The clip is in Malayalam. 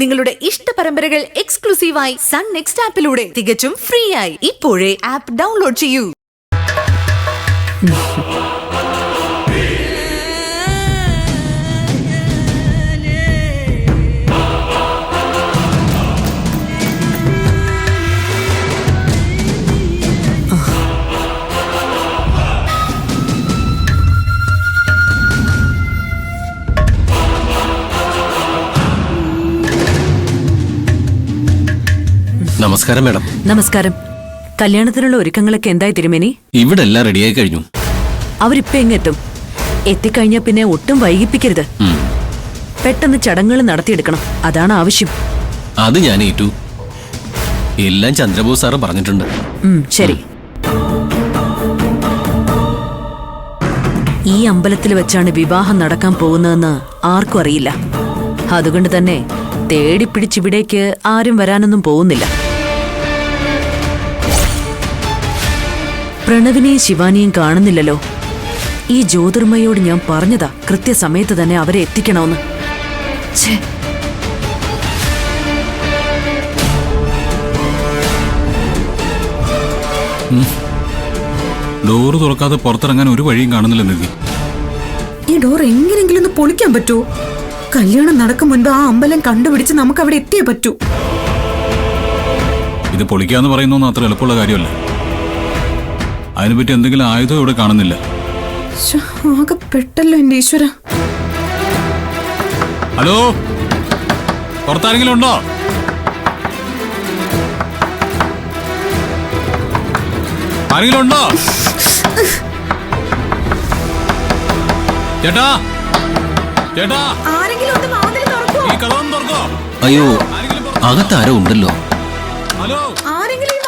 നിങ്ങളുടെ ഇഷ്ട പരമ്പരകൾ എക്സ്ക്ലൂസീവായി സൺ നെക്സ്റ്റ് ആപ്പിലൂടെ തികച്ചും ഫ്രീ ആയി ഇപ്പോഴേ ആപ്പ് ഡൗൺലോഡ് ചെയ്യൂ. നമസ്കാരം മാഡം. നമസ്കാരം. കല്യാണത്തിനുള്ള ഒരുക്കങ്ങളൊക്കെ എന്തായി തിരുമേനി? ഇവിടെ എല്ലാം റെഡിയായി കഴിഞ്ഞു. അവരിപ്പോ എങ്ങെത്തും? എത്തിക്കഴിഞ്ഞാ പിന്നെ ഒട്ടും വൈകിപ്പിക്കരുത്. പെട്ടെന്ന് ചടങ്ങുകൾ നടത്തിയെടുക്കണം, അതാണ് ആവശ്യം. അത് ഞാൻ ഏറ്റു. എല്ലാം ചന്ദ്രബോസ് സാറ് പറഞ്ഞിട്ടുണ്ട്. ശരി. ഈ അമ്പലത്തിൽ വെച്ചാണ് വിവാഹം നടക്കാൻ പോകുന്നതെന്ന് ആർക്കും അറിയില്ല. അതുകൊണ്ട് തന്നെ തേടിപ്പിടിച്ചിവിടേക്ക് ആരും വരാനൊന്നും പോകുന്നില്ല. പ്രണവിനെയും ശിവാനിയും കാണുന്നില്ലല്ലോ. ഈ ജ്യോതിർമയോട് ഞാൻ പറഞ്ഞതാ കൃത്യസമയത്ത് തന്നെ അവരെ എത്തിക്കണമെന്ന്. ഡോറ് തുറക്കാതെ പുറത്തിറങ്ങാൻ ഒരു വഴിയും കാണുന്നില്ല നിധി. ഈ ഡോർ എങ്ങനെങ്കിലും ഒന്ന് പൊളിക്കാൻ പറ്റുമോ? കല്യാണം നടക്കും മുൻപ് ആ അമ്പലം കണ്ടുപിടിച്ച് നമുക്ക് അവിടെ എത്തിയേ പറ്റൂ. ഇത് പൊളിക്കാന്ന് പറയുന്നൊന്നും അത്ര എളുപ്പമുള്ള കാര്യമല്ല. അതിനെപ്പറ്റി എന്തെങ്കിലും ആയുധം ഇവിടെ കാണുന്നില്ല. ആകെ പെട്ടല്ലോ എന്റെ ഈശ്വര. ഹലോ, പുറത്താരെങ്കിലും ഉണ്ടോ? ആരെങ്കിലും ഉണ്ടോ? ചേട്ടാ, ചേട്ടാ, ആരെങ്കിലും ഈ കഥ തുറക്കോ. അയ്യോ, അകത്താരോ ഉണ്ടല്ലോ. ഹലോ, ആരെങ്കിലും